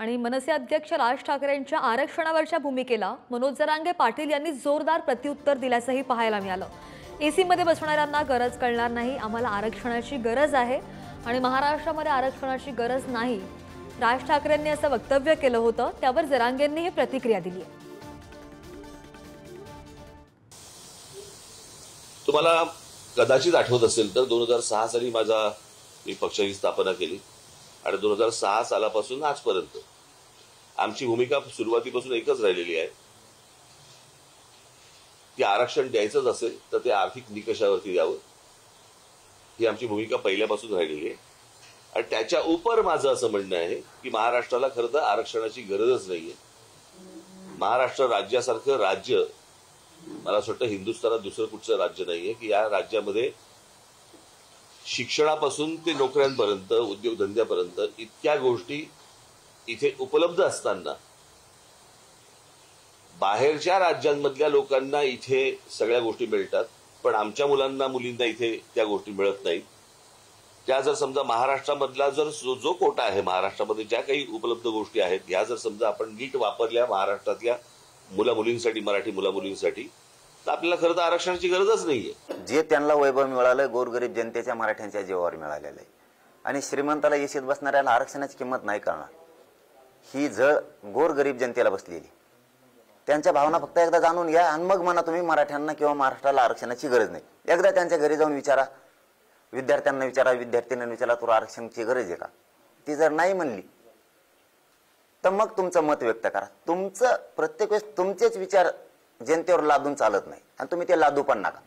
आणि मनसे अध्यक्ष राज ठाकरेंच्या आरक्षणावरच्या भूमिकेला मनोज जरांगे पाटील यांनी जोरदार प्रत्युत्तर दिल्याचंही पाहायला मिळालं। एसीमध्ये बसणाऱ्यांना गरज कळणार नाही, आम्हाला आरक्षणाची गरज आहे आणि महाराष्ट्रामध्ये आरक्षणाची गरज नाही, राज ठाकरेंनी असं वक्तव्य केलं होतं। त्यावर जरांगेंनी ही प्रतिक्रिया दिली आहे। तुम्हाला कदाचित आठवत असेल तर 2006 साली मी पक्षाची स्थापना केली आणि 2006 सालापासून आजपर्यंत आमची भूमिका सुरुवातीपासून एकच राहिलेली आहे की आरक्षण द्यायचंच असेल तर ते आर्थिक निकषावरती द्यावं, ही आमची भूमिका पहिल्यापासून राहिलेली आहे। आणि त्याच्या उपर माझं असं म्हणणं आहे की महाराष्ट्राला खरं तर आरक्षणाची गरजच नाहीये। महाराष्ट्र राज्यासारखं राज्य मला असं वाटतं हिंदुस्थानात दुसरं कुठचं राज्य नाहीये की या राज्यामध्ये शिक्षणापासून ते नोकऱ्यांपर्यंत उद्योगधंद्यापर्यंत इतक्या गोष्टी इथे उपलब्ध असताना बाहेरच्या राज्यांमधल्या लोकांना इथे सगळ्या गोष्टी मिळतात, पण आमच्या मुलींना इथे त्या गोष्टी मिळत नाहीत। त्या जर समजा महाराष्ट्रामधला जो कोटा आहे, महाराष्ट्रामध्ये ज्या काही उपलब्ध गोष्टी आहेत ह्या जर समजा आपण नीट वापरल्या महाराष्ट्रातल्या मुलींसाठी, मराठी मुलींसाठी, तर आपल्याला खरं तर आरक्षणाची गरजच नाहीये। जे त्यांना वैभव मिळालं गोरगरीब जनतेच्या मराठ्यांच्या जीवावर मिळालेलं आहे आणि श्रीमंताला एसीत बसणाऱ्याला आरक्षणाची किंमत नाही कळणार। ही झळ गोरगरीब जनतेला बसलेली, त्यांच्या भावना फक्त एकदा जाणून घ्या आणि मग म्हणा तुम्ही मराठ्यांना किंवा महाराष्ट्राला आरक्षणाची गरज नाही। एकदा त्यांच्या घरी जाऊन विचारा, विद्यार्थ्यांना विचारा, विद्यार्थ्यांना विचारा, तुला आरक्षणाची गरज आहे का? ती जर नाही म्हणली तर मग तुमचं मत व्यक्त करा। तुमचं प्रत्येक वेळेस तुमचेच विचार जनतेवर लादून चालत नाही आणि तुम्ही ते लादू पण नका।